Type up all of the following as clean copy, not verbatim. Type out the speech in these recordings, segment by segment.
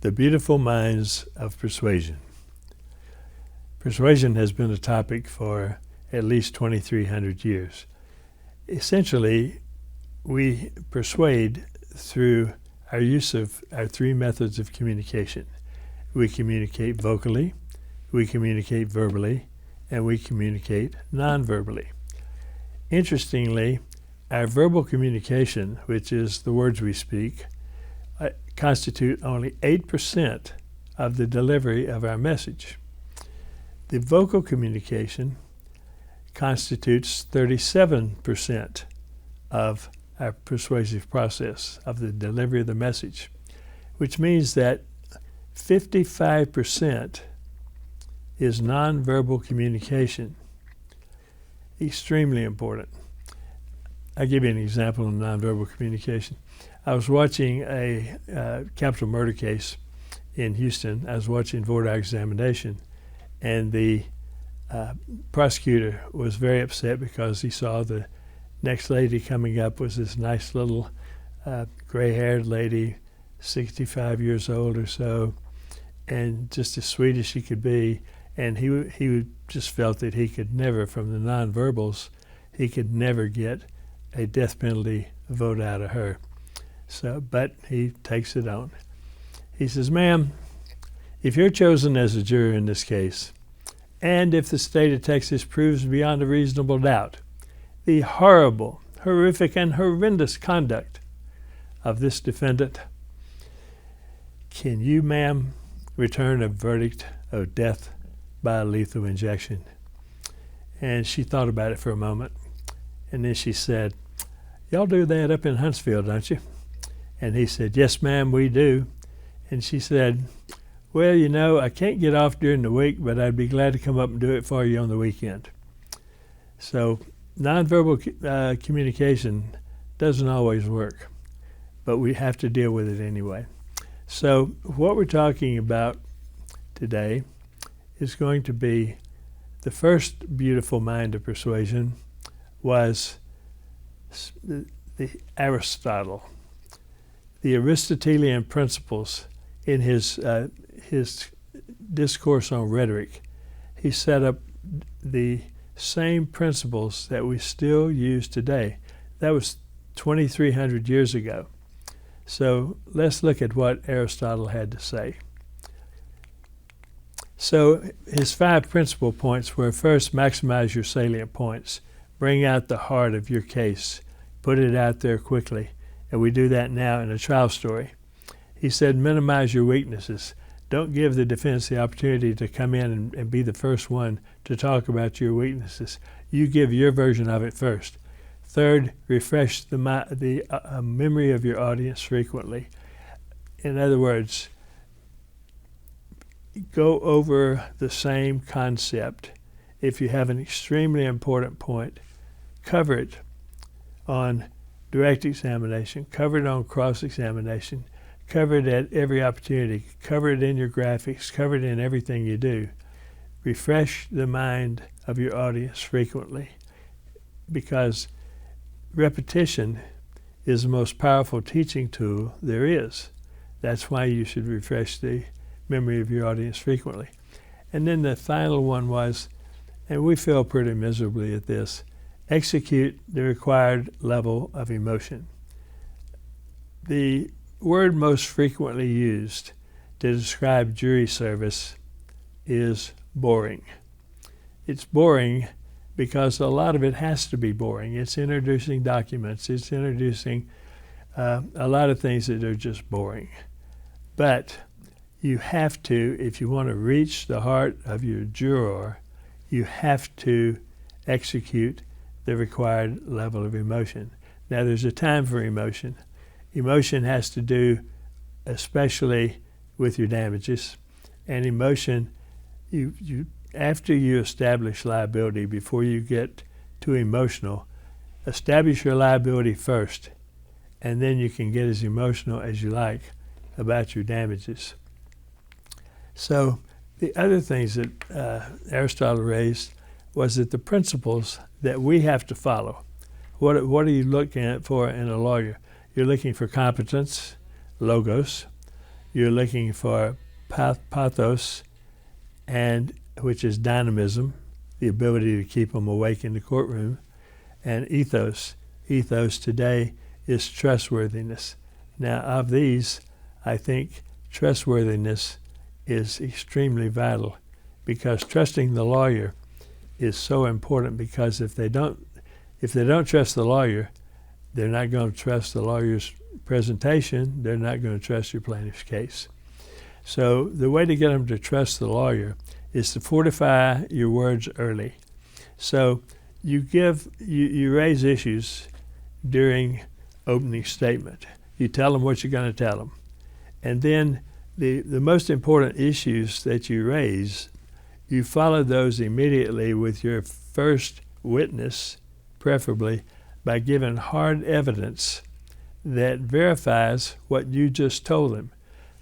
The beautiful minds of persuasion. Persuasion has been a topic for at least 2,300 years. Essentially, we persuade through our use of our three methods of communication. We communicate vocally, we communicate verbally, and we communicate non-verbally. Interestingly, our verbal communication, which is the words we speak, constitute only 8% of the delivery of our message. The vocal communication constitutes 37% of our persuasive process of the delivery of the message, which means that 55% is nonverbal communication. Extremely important. I'll give you an example of nonverbal communication. I was watching a capital murder case in Houston. I was watching voir dire examination, and the prosecutor was very upset because he saw the next lady coming up was this nice little gray-haired lady, 65 years old or so, and just as sweet as she could be. And he just felt that he could never, from the nonverbals, he could never get a death penalty vote out of her. So, but he takes it on. He says, "Ma'am, if you're chosen as a juror in this case, and if the state of Texas proves beyond a reasonable doubt the horrible, horrific, and horrendous conduct of this defendant, can you, ma'am, return a verdict of death by a lethal injection?" And she thought about it for a moment, and then she said, "Y'all do that up in Huntsville, don't you?" And he said, "Yes, ma'am, we do." And she said, "Well, you know, I can't get off during the week, but I'd be glad to come up and do it for you on the weekend." So nonverbal communication doesn't always work, but we have to deal with it anyway. So what we're talking about today is going to be the first beautiful mind of persuasion was the Aristotle. The Aristotelian principles in his discourse on rhetoric. He set up the same principles that we still use today. That was 2,300 years ago. So let's look at what Aristotle had to say. So his 5 principal points were: first, maximize your salient points. Bring out the heart of your case. Put it out there quickly. And we do that now in a trial story. He said, minimize your weaknesses. Don't give the defense the opportunity to come in and be the first one to talk about your weaknesses. You give your version of it first. Third, refresh the memory of your audience frequently. In other words, go over the same concept. If you have an extremely important point, cover it on direct examination, cover it on cross-examination, cover it at every opportunity, cover it in your graphics, cover it in everything you do. Refresh the mind of your audience frequently, because repetition is the most powerful teaching tool there is. That's why you should refresh the memory of your audience frequently. And then the final one was, and we fail pretty miserably at this, execute the required level of emotion. The word most frequently used to describe jury service is boring. It's boring because a lot of it has to be boring. It's introducing documents. It's introducing a lot of things that are just boring. But you have to, if you want to reach the heart of your juror, you have to execute the required level of emotion. Now, there's a time for emotion. Emotion has to do especially with your damages. And emotion, after you establish liability, before you get too emotional, establish your liability first, and then you can get as emotional as you like about your damages. So the other things that Aristotle raised was that the principles that we have to follow. What are you looking for in a lawyer? You're looking for competence, logos. you're looking for pathos, and which is dynamism, the ability to keep them awake in the courtroom, and ethos. Ethos today is trustworthiness. Now, of these, I think trustworthiness is extremely vital, because trusting the lawyer is so important, because if they don't trust the lawyer, they're not going to trust the lawyer's presentation. They're not going to trust your plaintiff's case. So the way to get them to trust the lawyer is to fortify your words early. So you raise issues during opening statement. You tell them what you're going to tell them. And then the most important issues that you raise, you follow those immediately with your first witness, preferably by giving hard evidence that verifies what you just told them.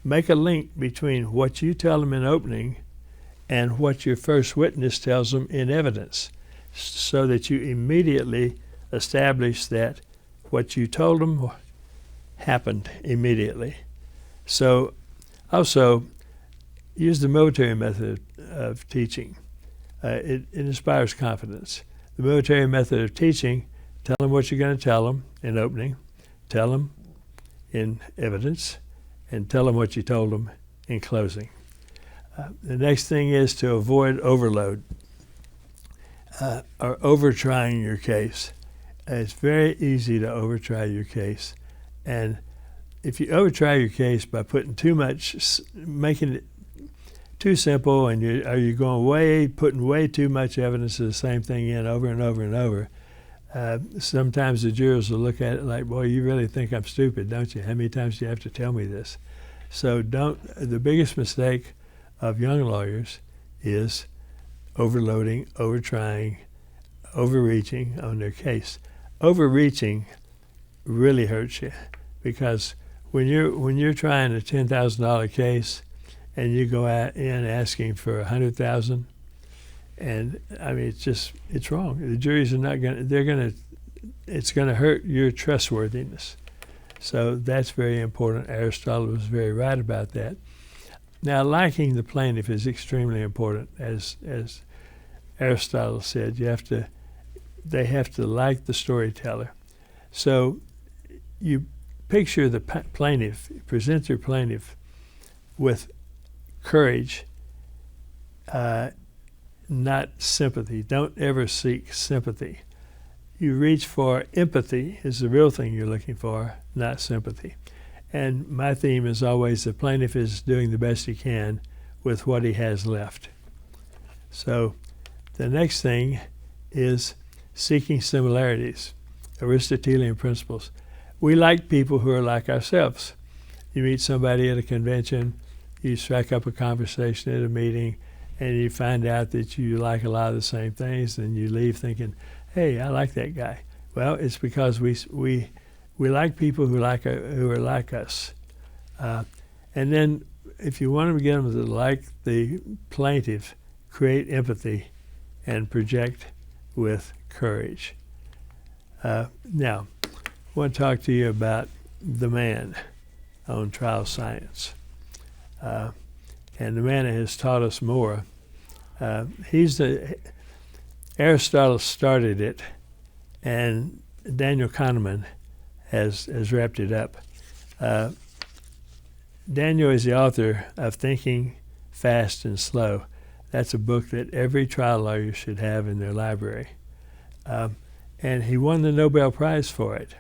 Make a link between what you tell them in opening and what your first witness tells them in evidence, so that you immediately establish that what you told them happened immediately. So also use the military method of teaching. It inspires confidence. The military method of teaching: tell them what you're going to tell them in opening, tell them in evidence, and tell them what you told them in closing. The next thing is to avoid overload or over-trying your case. It's very easy to over-try your case. And if you over-try your case by putting too much, making it too simple, and you're putting way too much evidence of the same thing in over and over and over, sometimes the jurors will look at it like, boy, you really think I'm stupid, don't you? How many times do you have to tell me this? So the biggest mistake of young lawyers is overloading, over-trying, overreaching on their case. Overreaching really hurts you, because when you're trying a $10,000 case and you go out in asking for $100,000, and I mean, it's wrong. The juries are not it's going to hurt your trustworthiness. So that's very important. Aristotle was very right about that. Now, liking the plaintiff is extremely important. As Aristotle said, they have to like the storyteller. So you picture the plaintiff, present your plaintiff with courage, not sympathy. Don't ever seek sympathy. You reach for empathy is the real thing you're looking for, not sympathy. And my theme is always the plaintiff is doing the best he can with what he has left. So the next thing is seeking similarities, Aristotelian principles. We like people who are like ourselves. You meet somebody at a convention, you strike up a conversation at a meeting, and you find out that you like a lot of the same things, and you leave thinking, hey, I like that guy. Well, it's because we like people who are like us. And then if you want to get them to like the plaintiff, create empathy and project with courage. Now, I want to talk to you about the man on trial science. And the man that has taught us more. Aristotle started it, and Daniel Kahneman has wrapped it up. Daniel is the author of Thinking Fast and Slow. That's a book that every trial lawyer should have in their library. And he won the Nobel Prize for it.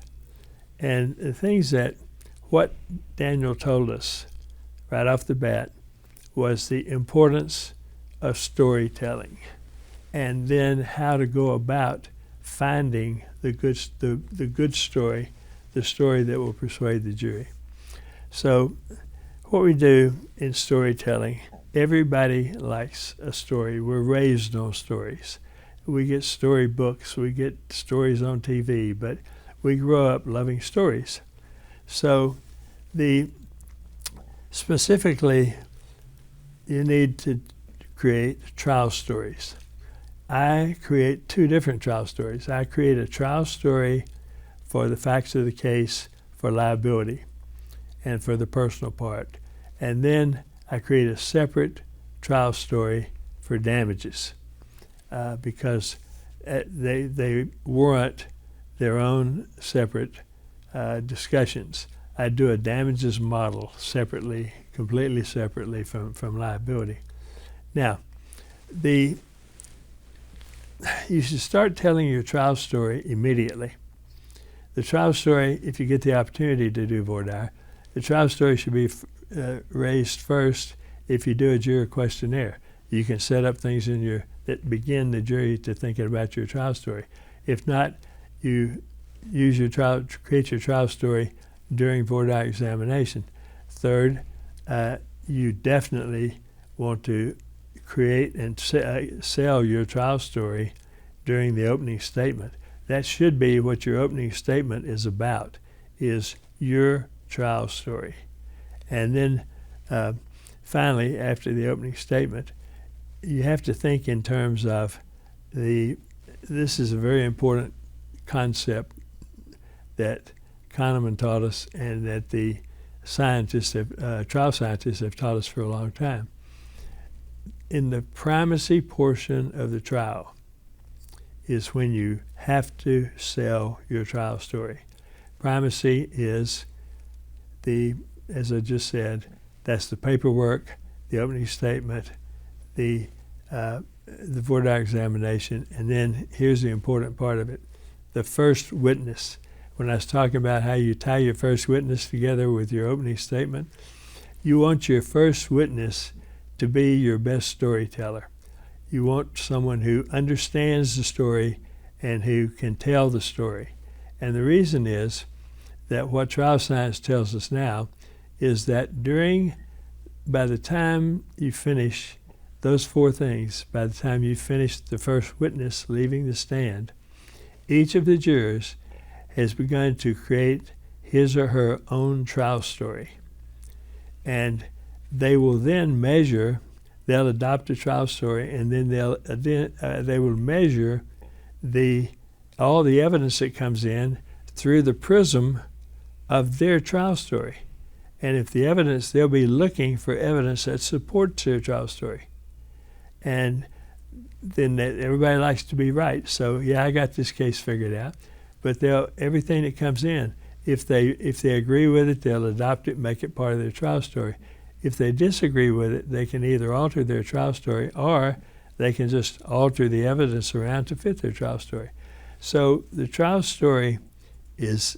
And the things what Daniel told us right off the bat was the importance of storytelling, and then how to go about finding the good story, the story that will persuade the jury. So what we do in storytelling, everybody likes a story. We're raised on stories. We get story books, we get stories on TV, but we grow up loving stories. So specifically, you need to create trial stories. I create two different trial stories. I create a trial story for the facts of the case, for liability, and for the personal part. And then I create a separate trial story for damages because they warrant their own separate discussions. I do a damages model separately, completely separately from liability. Now, you should start telling your trial story immediately. The trial story, if you get the opportunity to do voir dire, the trial story should be raised first if you do a juror questionnaire. You can set up things that begin the jury to thinking about your trial story. If not, you create your trial story during voir dire examination. Third, you definitely want to create and sell your trial story during the opening statement. That should be what your opening statement is about, is your trial story. And then finally, after the opening statement, you have to think in terms of this is a very important concept that Kahneman taught us and that the trial scientists have taught us for a long time. In the primacy portion of the trial is when you have to sell your trial story. Primacy is as I just said, that's the paperwork, the opening statement, the voir dire examination, and then here's the important part of it, the first witness. When I was talking about how you tie your first witness together with your opening statement, you want your first witness to be your best storyteller. You want someone who understands the story and who can tell the story. And the reason is that what trial science tells us now is that by the time you finish those four things, by the time you finish the first witness leaving the stand, each of the jurors has begun to create his or her own trial story. And they will then they'll adopt a trial story, and then they will measure all the evidence that comes in through the prism of their trial story. And if they'll be looking for evidence that supports their trial story. And then everybody likes to be right. So yeah, I got this case figured out. But everything that comes in, if they agree with it, they'll adopt it, make it part of their trial story. If they disagree with it, they can either alter their trial story or they can just alter the evidence around to fit their trial story. So the trial story is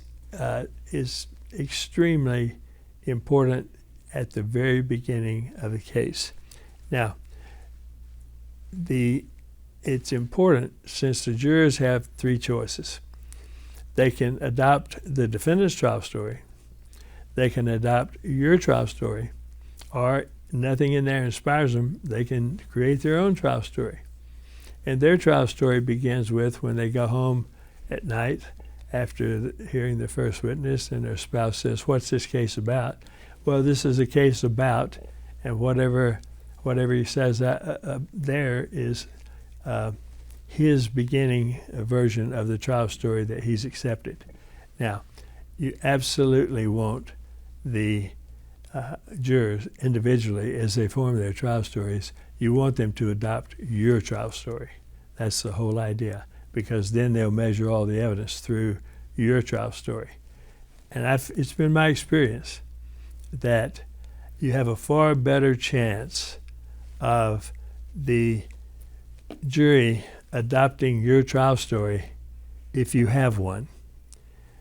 extremely important at the very beginning of the case. Now, it's important since the jurors have three choices. They can adopt the defendant's trial story, they can adopt your trial story, or nothing in there inspires them, they can create their own trial story. And their trial story begins with when they go home at night after hearing the first witness and their spouse says, "What's this case about?" Well, this is a case about, and whatever he says there is his beginning version of the trial story that he's accepted. Now, you absolutely want the jurors individually, as they form their trial stories, you want them to adopt your trial story. That's the whole idea, because then they'll measure all the evidence through your trial story. And it's been my experience that you have a far better chance of the jury adopting your trial story if you have one.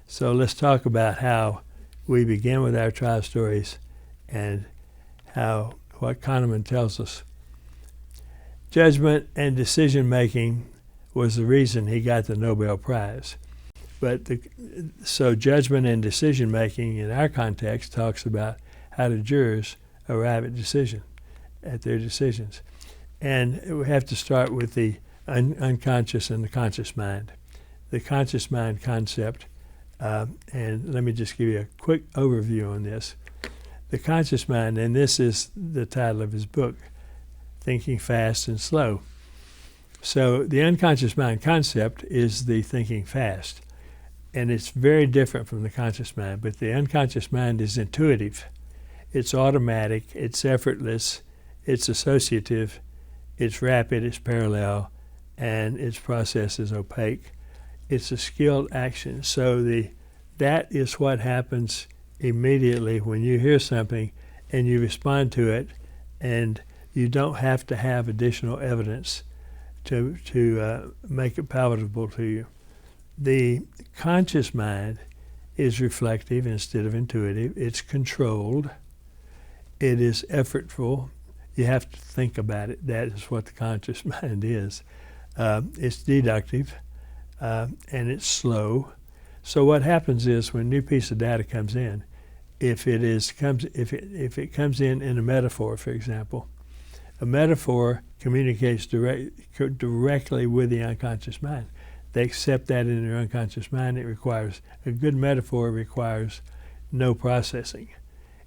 So let's talk about how we begin with our trial stories and what Kahneman tells us. Judgment and decision making was the reason he got the Nobel Prize. So judgment and decision making in our context talks about how the jurors arrive at their decisions. And we have to start with the unconscious and the conscious mind. The conscious mind concept, and let me just give you a quick overview on this. The conscious mind, and this is the title of his book, Thinking Fast and Slow. So the unconscious mind concept is the thinking fast. And it's very different from the conscious mind, but the unconscious mind is intuitive. It's automatic, it's effortless, it's associative, it's rapid, it's parallel, and its process is opaque. It's a skilled action. So that is what happens immediately when you hear something and you respond to it, and you don't have to have additional evidence to make it palatable to you. The conscious mind is reflective instead of intuitive. It's controlled. It is effortful. You have to think about it. That is what the conscious mind is. It's deductive, and it's slow. So what happens is when a new piece of data comes in, if it comes in a metaphor, for example, a metaphor communicates directly with the unconscious mind. They accept that in their unconscious mind. A good metaphor requires no processing.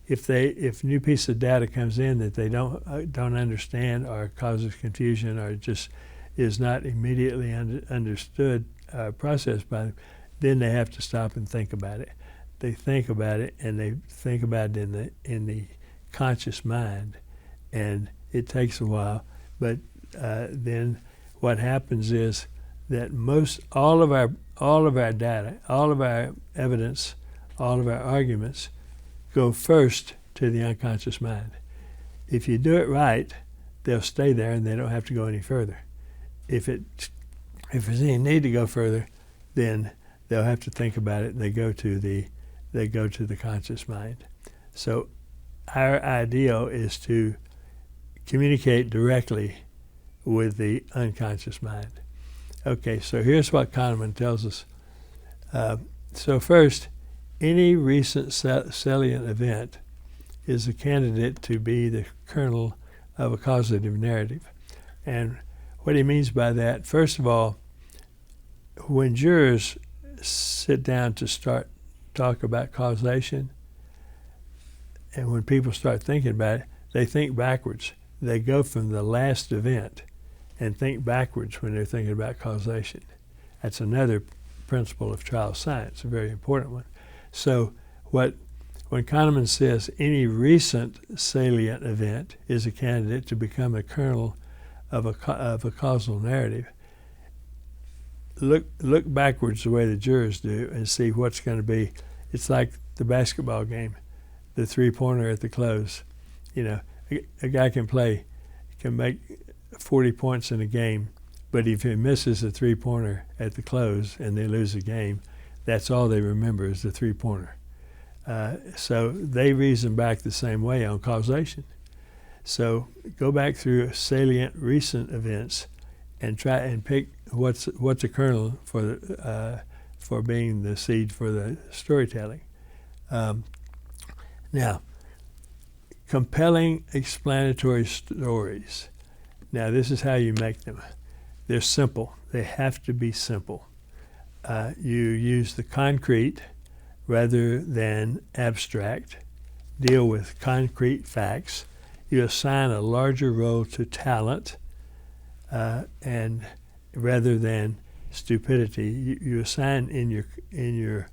If new piece of data comes in that they don't understand or causes confusion or just is not immediately understood, processed by them, then they have to stop and think about it. They think about it, and they think about it in the conscious mind, and it takes a while. But then what happens is that all of our data, all of our evidence, all of our arguments go first to the unconscious mind. If you do it right, they'll stay there and they don't have to go any further. If there's any need to go further, then they'll have to think about it. They go to the conscious mind. So our ideal is to communicate directly with the unconscious mind. Okay, so here's what Kahneman tells us. So first, any recent salient event is a candidate to be the kernel of a causative narrative. And what he means by that, first of all, when jurors sit down to start talk about causation, and when people start thinking about it, they think backwards. They go from the last event and think backwards when they're thinking about causation. That's another principle of trial science, a very important one. So when Kahneman says any recent salient event is a candidate to become a kernel of a causal narrative, look backwards the way the jurors do and see what's going to be. It's like the basketball game, the three-pointer at the close. You know, a guy can make 40 points in a game, but if he misses a three-pointer at the close and they lose the game, that's all they remember is the three-pointer. So they reason back the same way on causation. So go back through salient recent events and try and pick what's a kernel for being the seed for the storytelling. Now, compelling explanatory stories. Now, this is how you make them. They're simple. They have to be simple. You use the concrete rather than abstract. Deal with concrete facts. You assign a larger role to talent, and rather than stupidity. You assign in your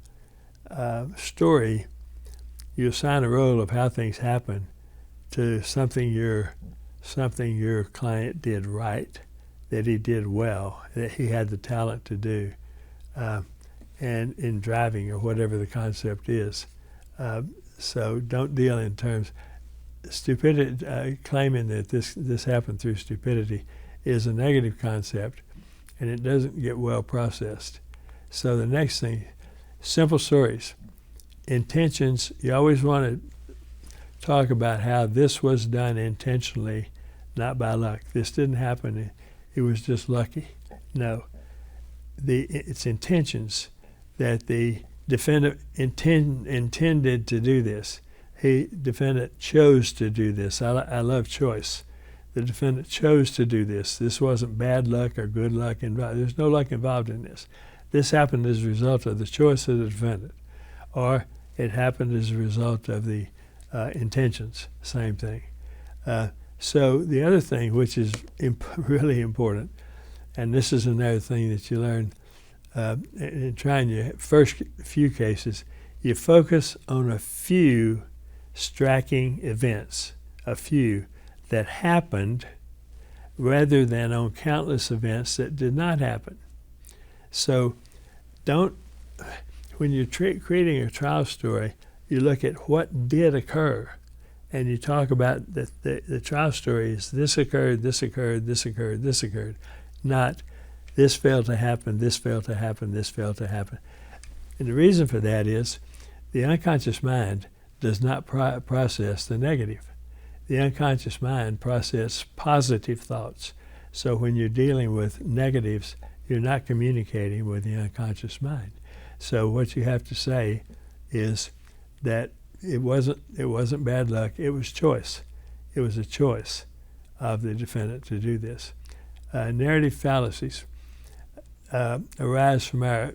story. You assign a role of how things happen to something your client did right, that he did well, that he had the talent to do, and in driving or whatever the concept is. So don't deal in terms. Stupidity, claiming that this happened through stupidity is a negative concept, and it doesn't get well processed. So the next thing, simple stories. Intentions, you always want to talk about how this was done intentionally, not by luck. This didn't happen, it was just lucky. No. It's intentions that the defendant intended to do this. Defendant chose to do this. I love choice. The defendant chose to do this. This wasn't bad luck or good luck involved. There's no luck involved in this. This happened as a result of the choice of the defendant, or it happened as a result of the intentions. Same thing. So the other thing, which is really important, and this is another thing that you learn in trying your first few cases, you focus on a few striking events, a few, that happened rather than on countless events that did not happen. So when you're creating a trial story, you look at what did occur, and you talk about the trial story is this occurred, this occurred, this occurred, this occurred, not this failed to happen, this failed to happen, this failed to happen. And the reason for that is the unconscious mind does not process the negative. The unconscious mind processes positive thoughts. So when you're dealing with negatives, you're not communicating with the unconscious mind. So what you have to say is that it wasn't bad luck, it was choice. It was a choice of the defendant to do this. Narrative fallacies arise from our...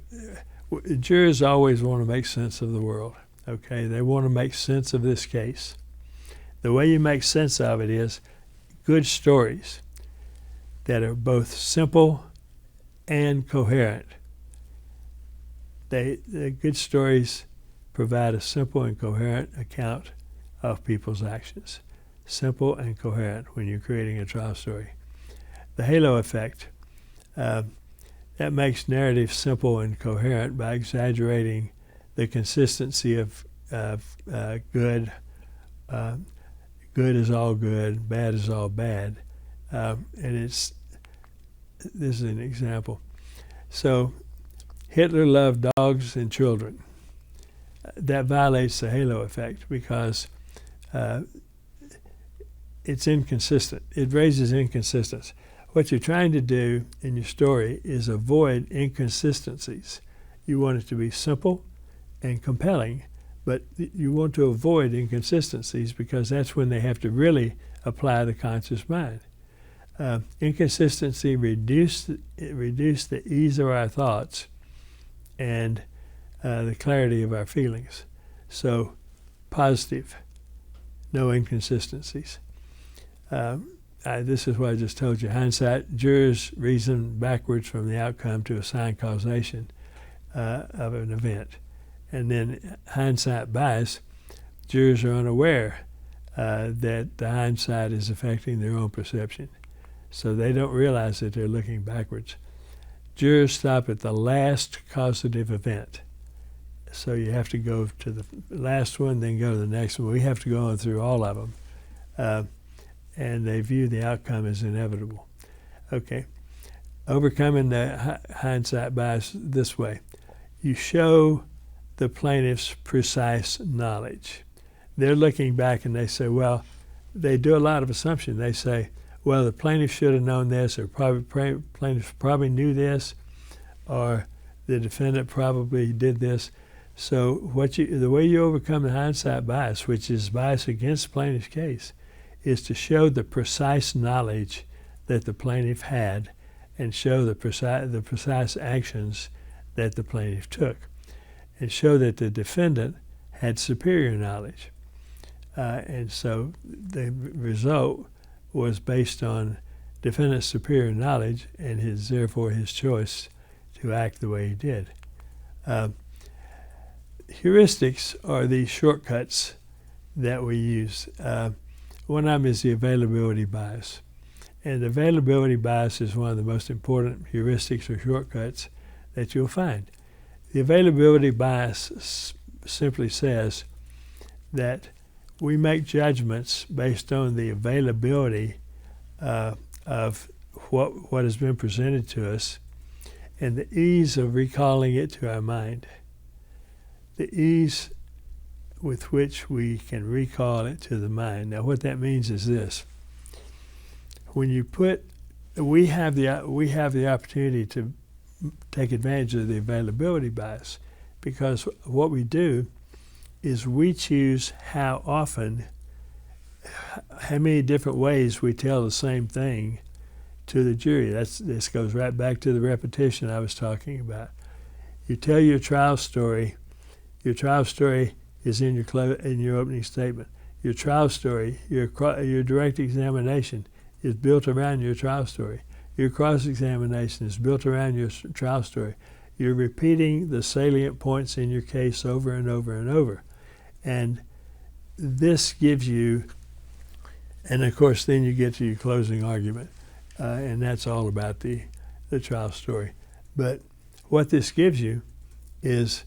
Jurors always want to make sense of the world, okay? They want to make sense of this case. The way you make sense of it is good stories that are both simple and coherent. The good stories provide a simple and coherent account of people's actions. Simple and coherent when you're creating a trial story. The halo effect, that makes narrative simple and coherent by exaggerating the consistency of good. Good is all good, bad is all bad. And this is an example. So Hitler loved dogs and children. That violates the halo effect because it's inconsistent. It raises inconsistency. What you're trying to do in your story is avoid inconsistencies. You want it to be simple and compelling, but you want to avoid inconsistencies because that's when they have to really apply the conscious mind. Inconsistency reduce the ease of our thoughts and the clarity of our feelings. So positive, no inconsistencies. This is what I just told you. Hindsight, jurors reason backwards from the outcome to assign causation of an event. And then hindsight bias, jurors are unaware that the hindsight is affecting their own perception. So they don't realize that they're looking backwards. Jurors stop at the last causative event. So you have to go to the last one, then go to the next one. We have to go on through all of them. And they view the outcome as inevitable. Okay. Overcoming the hindsight bias this way. You show the plaintiff's precise knowledge. They're looking back and they say, well, they do a lot of assumption. They say, well, the plaintiff should have known this, or plaintiff probably knew this, or the defendant probably did this. So the way you overcome the hindsight bias, which is bias against the plaintiff's case, is to show the precise knowledge that the plaintiff had and show the precise actions that the plaintiff took, and show that the defendant had superior knowledge. And so the result was based on defendant's superior knowledge and therefore his choice to act the way he did. Heuristics are the shortcuts that we use. One of them is the availability bias. And the availability bias is one of the most important heuristics or shortcuts that you'll find. The availability bias simply says that we make judgments based on the availability of what has been presented to us and the ease of recalling it to our mind. The ease with which we can recall it to the mind. Now, what that means is this: when you we have the opportunity to take advantage of the availability bias, because what we do is we choose how often, how many different ways we tell the same thing to the jury. This goes right back to the repetition I was talking about. You tell your trial story. Your trial story is in your opening statement. Your trial story, your direct examination is built around your trial story. Your cross-examination is built around your trial story. You're repeating the salient points in your case over and over and over. And this gives you, and of course then you get to your closing argument, and that's all about the trial story. But what this gives you is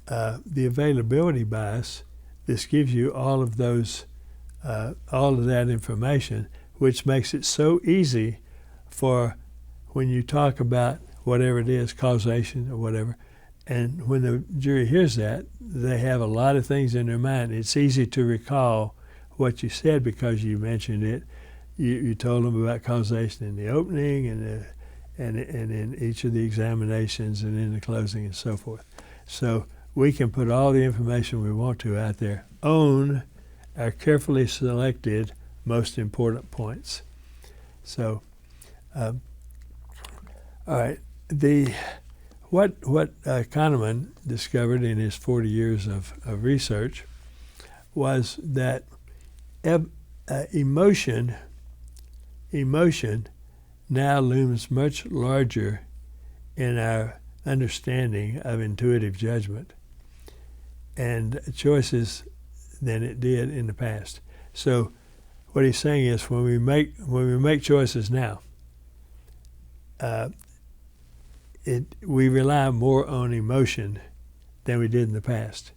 the availability bias. This gives you all of that information, which makes it so easy for when you talk about whatever it is, causation or whatever, and when the jury hears that, they have a lot of things in their mind. It's easy to recall what you said because you mentioned it. You told them about causation in the opening and in each of the examinations and in the closing and so forth. So we can put all the information we want to out there on our carefully selected most important points. So, all right, what Kahneman discovered in his 40 years of research was that emotion now looms much larger in our understanding of intuitive judgment and choices than it did in the past. So what he's saying is when we make choices now, we rely more on emotion than we did in the past.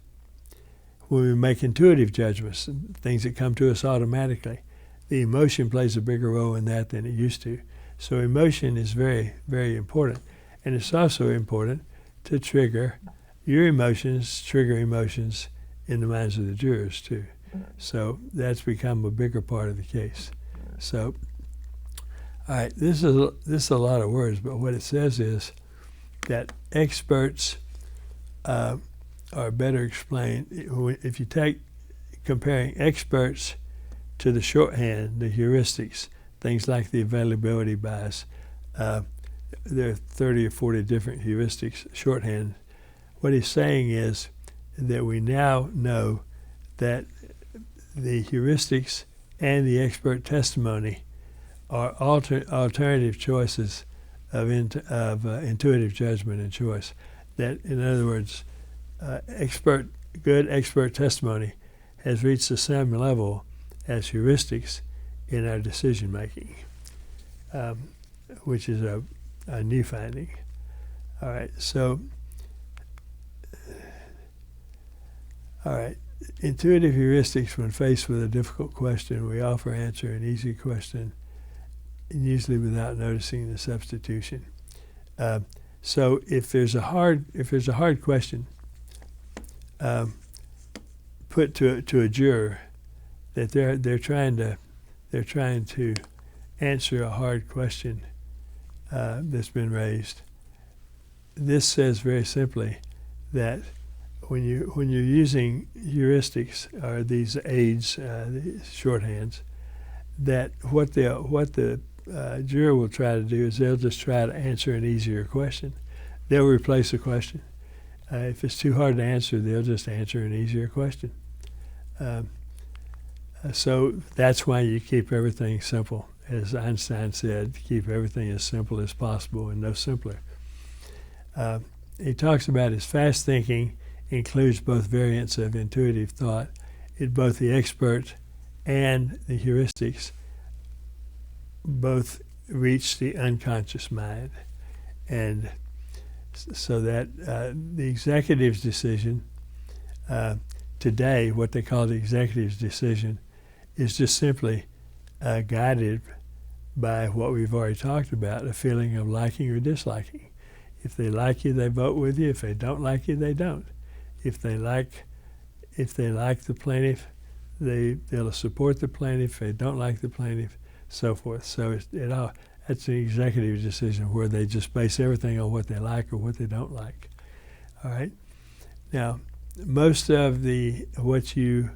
When we make intuitive judgments, things that come to us automatically, the emotion plays a bigger role in that than it used to. So emotion is very, very important. And it's also important to trigger emotions in the minds of the jurors too. So that's become a bigger part of the case. So, all right, this is a lot of words, but what it says is that experts are better explained if you take comparing experts to the shorthand, the heuristics, things like the availability bias. There are 30 or 40 different heuristics, shorthand. What he's saying is that we now know that the heuristics and the expert testimony are alternative choices of intuitive judgment and choice. That, in other words, good expert testimony has reached the same level as heuristics in our decision making, which is a new finding. All right, so, all right, intuitive heuristics, when faced with a difficult question, we offer answer an easy question, and usually without noticing the substitution. So if there's a hard question put to a juror that they're trying to answer a hard question that's been raised, this says very simply that when you're using heuristics or these aids, these shorthands, that what the juror will try to do is they'll just try to answer an easier question. They'll replace a question. If it's too hard to answer, they'll just answer an easier question. So that's why you keep everything simple. As Einstein said, keep everything as simple as possible and no simpler. He talks about his fast thinking includes both variants of intuitive thought in both the expert and the heuristics both reach the unconscious mind. And so that the executive's decision today, what they call the executive's decision, is just simply guided by what we've already talked about, a feeling of liking or disliking. If they like you, they vote with you. If they don't like you, they don't. If they like the plaintiff, they'll support the plaintiff. If they don't like the plaintiff, so forth. So that's an executive decision where they just base everything on what they like or what they don't like. All right. Now, most of what you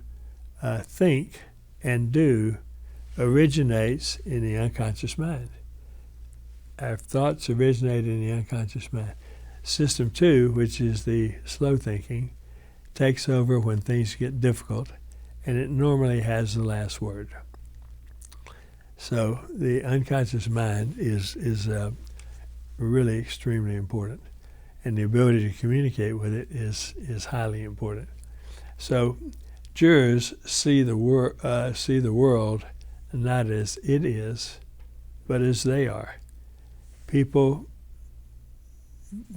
think and do originates in the unconscious mind. Our thoughts originate in the unconscious mind. System 2, which is the slow thinking, takes over when things get difficult, and it normally has the last word. So the unconscious mind is really extremely important, and the ability to communicate with it is highly important. So jurors see the world not as it is, but as they are. People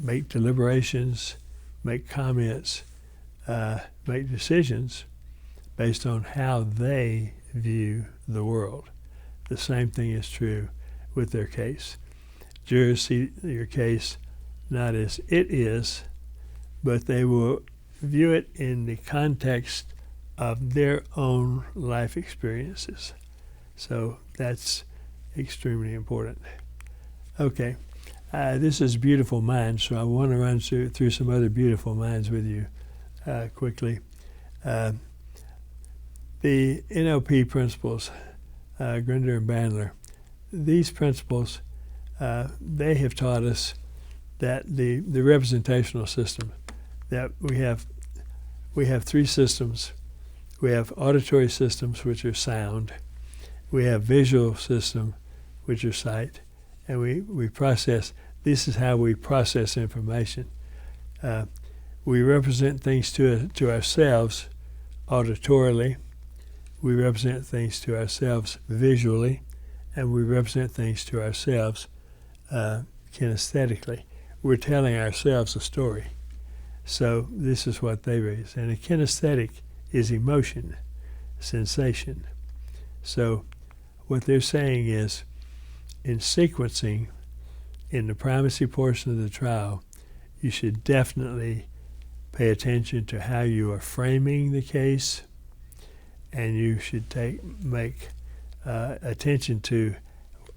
make deliberations, make comments, make decisions based on how they view the world. The same thing is true with their case. Jurors see your case not as it is, but they will view it in the context of their own life experiences. So that's extremely important. Okay, this is Beautiful Minds, so I want to run through some other beautiful minds with you quickly. The NLP principles, Grinder and Bandler, these principles, they have taught us that the representational system, that we have three systems. We have auditory systems, which are sound. We have visual system, which are sight. And we process, this is how we process information. We represent things to ourselves auditorily. We represent things to ourselves visually. And we represent things to ourselves kinesthetically. We're telling ourselves a story. So this is what they raise. And a kinesthetic is emotion, sensation. So what they're saying is, in sequencing, in the primacy portion of the trial, you should definitely pay attention to how you are framing the case, and you should make attention to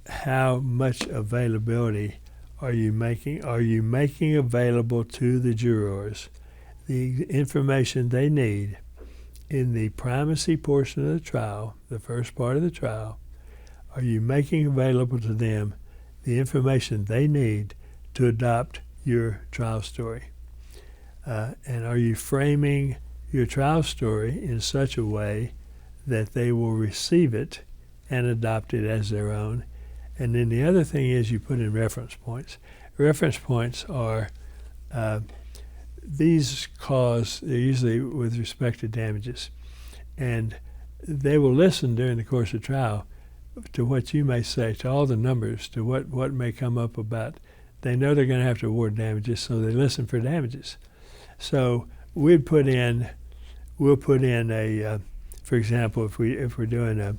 how much availability are you making. Are you making available to the jurors the information they need in the primacy portion of the trial, the first part of the trial? Are you making available to them the information they need to adopt your trial story? And are you framing your trial story in such a way that they will receive it and adopt it as their own? And then the other thing is you put in reference points. Reference points are, they're usually with respect to damages. And they will listen during the course of trial to what you may say, to all the numbers, to what may come up about. They know they're going to have to award damages, so they listen for damages. So we'll put in a, for example, if we're doing a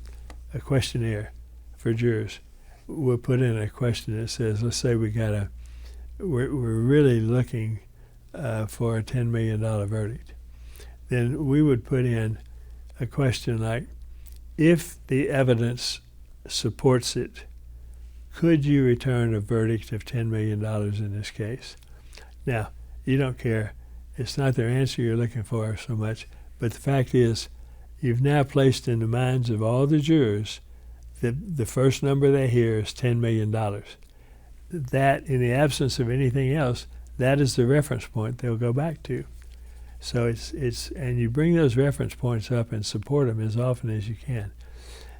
questionnaire for jurors, we'll put in a question that says, let's say we're really looking for a $10 million verdict. Then we would put in a question like, if the evidence supports it, could you return a verdict of $10 million in this case? Now, you don't care. It's not their answer you're looking for so much, but the fact is, you've now placed in the minds of all the jurors that the first number they hear is $10 million. That, in the absence of anything else, that is the reference point they'll go back to. So and you bring those reference points up and support them as often as you can.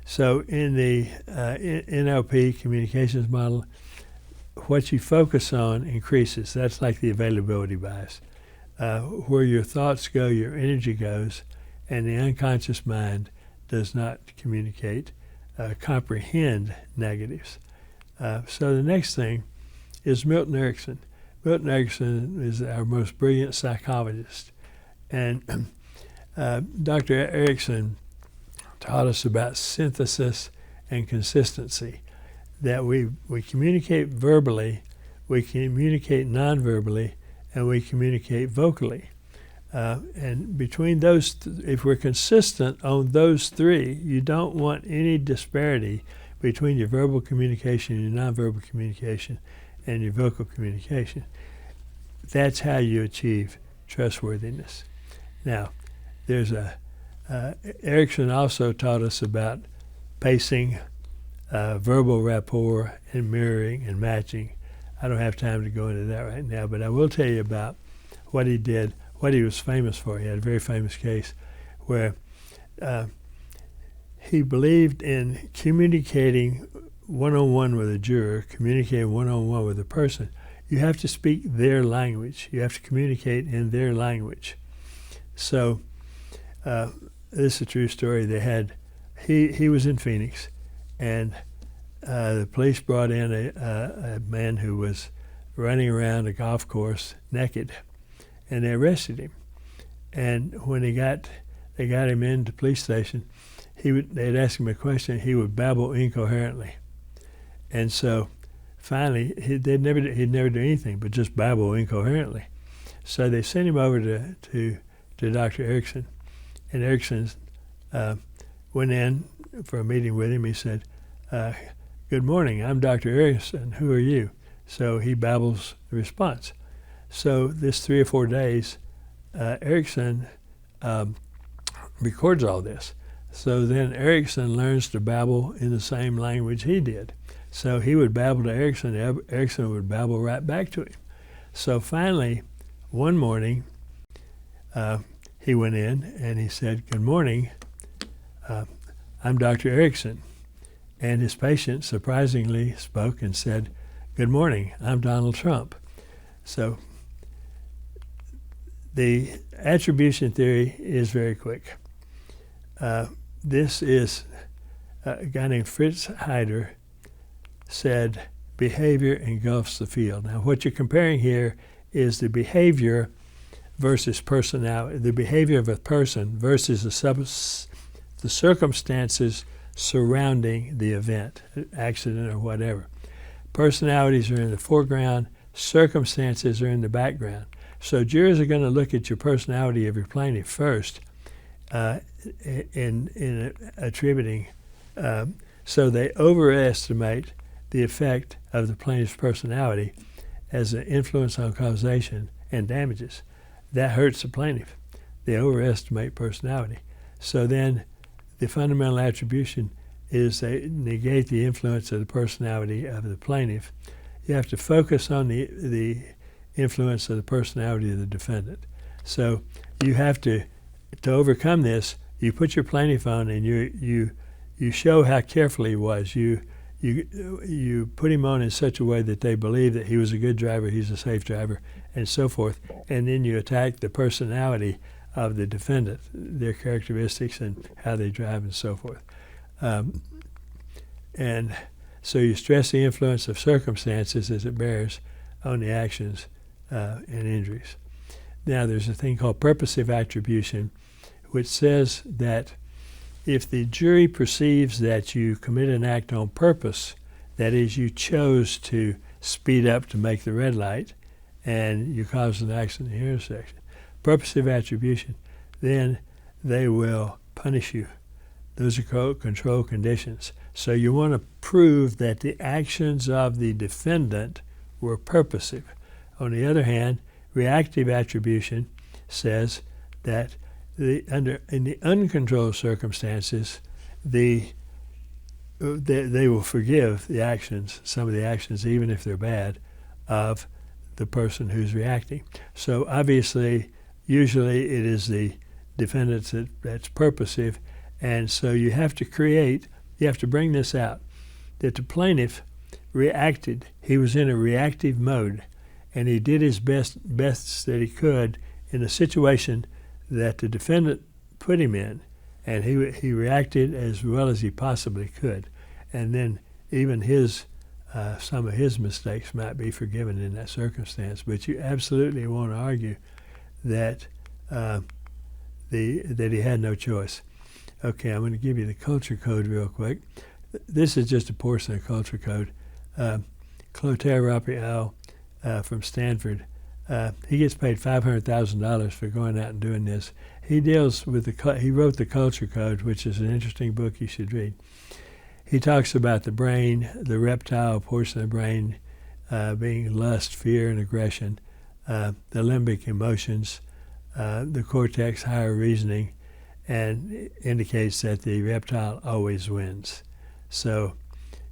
So in the NLP communications model, what you focus on increases. That's like the availability bias. Where your thoughts go, your energy goes, and the unconscious mind does not comprehend negatives. So the next thing is Milton Erickson. Milton Erickson is our most brilliant psychologist. And Dr. Erickson taught us about synthesis and consistency, that we communicate verbally, we communicate non-verbally, and we communicate vocally. And between those, if we're consistent on those three, you don't want any disparity between your verbal communication, your nonverbal communication, and your vocal communication. That's how you achieve trustworthiness. Now, there's Erickson also taught us about pacing, verbal rapport, and mirroring and matching. I don't have time to go into that right now, but I will tell you about what he did, what he was famous for. He had a very famous case where he believed in communicating one-on-one with a juror, communicating one-on-one with a person. You have to speak their language. You have to communicate in their language. So this is a true story. He was in Phoenix, and the police brought in a man who was running around a golf course naked, and they arrested him. And when they got him into the police station, they'd ask him a question. He would babble incoherently, and so finally he'd never do anything but just babble incoherently. So they sent him over to Dr. Erickson, and Erickson went in for a meeting with him. He said, "Good morning, I'm Dr. Erickson. Who are you?" So he babbles the response. So this 3 or 4 days, Erickson records all this. So then Erickson learns to babble in the same language he did. So he would babble to Erickson, Erickson would babble right back to him. So finally, one morning, he went in and he said, "Good morning, I'm Dr. Erickson." And his patient surprisingly spoke and said, "Good morning, I'm Donald Trump." So the attribution theory is very quick. This is a guy named Fritz Heider said, behavior engulfs the field. Now what you're comparing here is the behavior versus personality, the behavior of a person versus the circumstances surrounding the event, accident or whatever. Personalities are in the foreground, circumstances are in the background. So jurors are going to look at your personality of your plaintiff first in attributing. So they overestimate the effect of the plaintiff's personality as an influence on causation and damages. That hurts the plaintiff. They overestimate personality. So then the fundamental attribution is they negate the influence of the personality of the plaintiff. You have to focus on the influence of the personality of the defendant. So you have to overcome this, you put your plaintiff on and you show how careful he was. You put him on in such a way that they believe that he was a good driver, he's a safe driver, and so forth. And then you attack the personality of the defendant, their characteristics and how they drive and so forth. And so you stress the influence of circumstances as it bears on the actions and injuries. Now there's a thing called purposive attribution, which says that if the jury perceives that you commit an act on purpose, that is, you chose to speed up to make the red light and you caused an accident in the intersection, purposive attribution, then they will punish you. Those are control conditions. So you want to prove that the actions of the defendant were purposive. On the other hand, reactive attribution says that in the uncontrolled circumstances, they will forgive the actions, some of the actions, even if they're bad, of the person who's reacting. So obviously, usually it is the defendant that's purposive, and so you have to bring this out, that the plaintiff reacted. He was in a reactive mode, and he did his best that he could in a situation that the defendant put him in, and he reacted as well as he possibly could. And then even some of his mistakes might be forgiven in that circumstance. But you absolutely want to argue that that he had no choice. Okay, I'm going to give you the culture code real quick. This is just a portion of culture code. Clotaire Raphael from Stanford, he gets paid $500,000 for going out and doing this. He deals with he wrote the Culture Code, which is an interesting book you should read. He talks about the brain, the reptile portion of the brain being lust, fear, and aggression, the limbic emotions, the cortex, higher reasoning, and indicates that the reptile always wins. So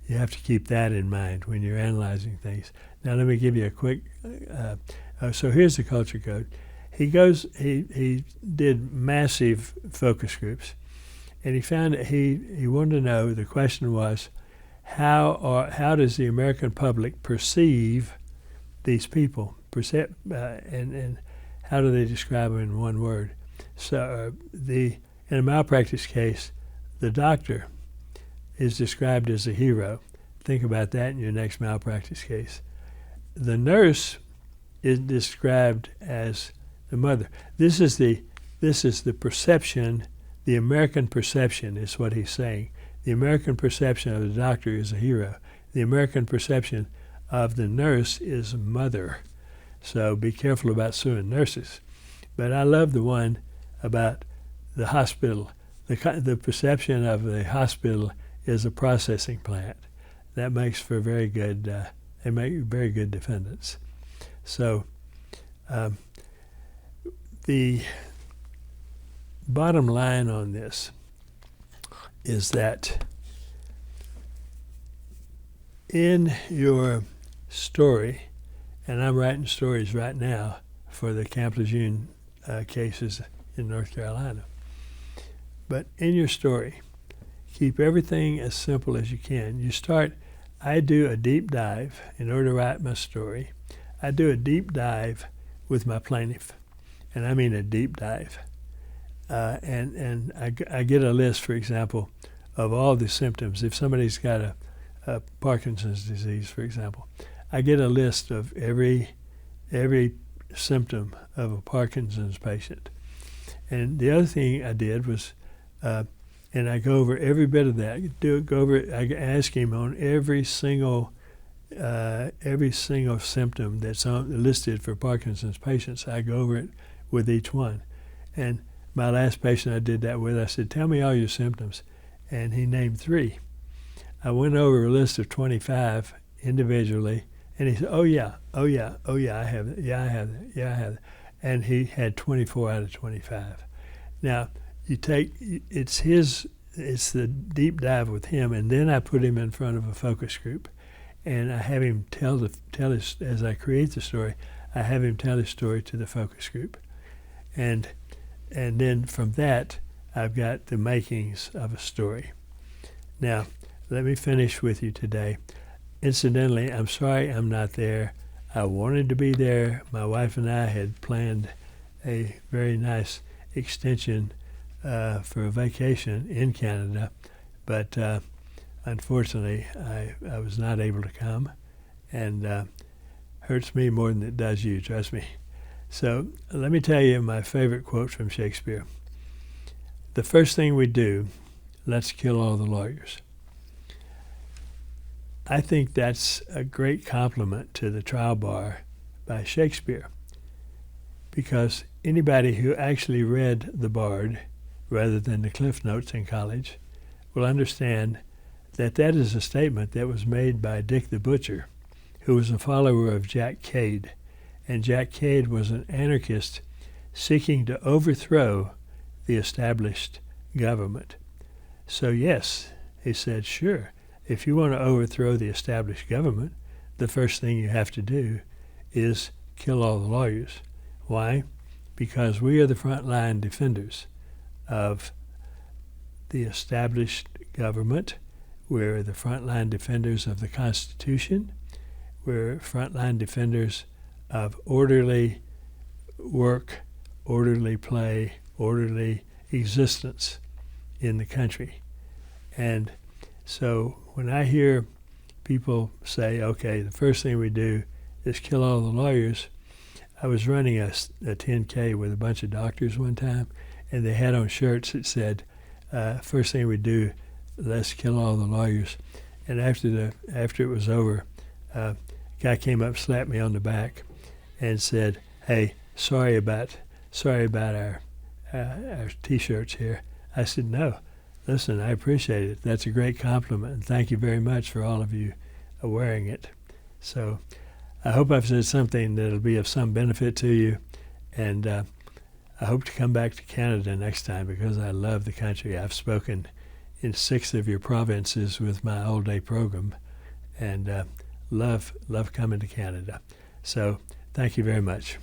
you have to keep that in mind when you're analyzing things. Now let me give you a quick, so here's the Culture Code. He did massive focus groups, and he found that he wanted to know, the question was, how does the American public perceive these people, and how do they describe them in one word? So in In a malpractice case, the doctor is described as a hero. Think about that in your next malpractice case. The nurse is described as the mother. This is the perception, the American perception is what he's saying. The American perception of the doctor is a hero. The American perception of the nurse is mother. So be careful about suing nurses. But I love the one about the hospital. The perception of the hospital is a processing plant. That makes for very good. They make very good defendants. So the bottom line on this is that in your story, and I'm writing stories right now for the Camp Lejeune cases in North Carolina, but in your story, keep everything as simple as you can. I do a deep dive in order to write my story. I do a deep dive with my plaintiff, and I mean a deep dive. And I get a list, for example, of all the symptoms. If somebody's got a Parkinson's disease, for example, I get a list of every symptom of a Parkinson's patient. And the other thing I did was, and I go over every bit of that. I ask him on every single symptom that's listed for Parkinson's patients. I go over it with each one. And my last patient I did that with, I said, "Tell me all your symptoms." And he named 3. I went over a list of 25 individually, and he said, "Oh yeah, I have it. Yeah, I have it. Yeah, I have it." And he had 24 out of 25. Now, it's the deep dive with him, and then I put him in front of a focus group, and I have him tell his, as I create the story, I have him tell his story to the focus group. And then from that, I've got the makings of a story. Now, let me finish with you today. Incidentally, I'm sorry I'm not there. I wanted to be there. My wife and I had planned a very nice extension for a vacation in Canada, but unfortunately, I was not able to come, and hurts me more than it does you, trust me. So let me tell you my favorite quote from Shakespeare. "The first thing we do, let's kill all the lawyers." I think that's a great compliment to the trial bar by Shakespeare, because anybody who actually read The Bard rather than the Cliff Notes in college will understand that that is a statement that was made by Dick the Butcher, who was a follower of Jack Cade. And Jack Cade was an anarchist seeking to overthrow the established government. So yes, he said, sure, if you want to overthrow the established government, the first thing you have to do is kill all the lawyers. Why? Because we are the frontline defenders of the established government. We're the frontline defenders of the Constitution. We're frontline defenders of orderly work, orderly play, orderly existence in the country. And so when I hear people say, okay, the first thing we do is kill all the lawyers, I was running a 10K with a bunch of doctors one time, and they had on shirts that said, first thing we do, let's kill all the lawyers. And after it was over, a guy came up, slapped me on the back, and said, "Hey, sorry about our T-shirts here." I said, "No, listen, I appreciate it. That's a great compliment, and thank you very much for all of you wearing it." So I hope I've said something that'll be of some benefit to you, and I hope to come back to Canada next time because I love the country. I've spoken in 6 of your provinces with my all-day program, and love coming to Canada. So thank you very much.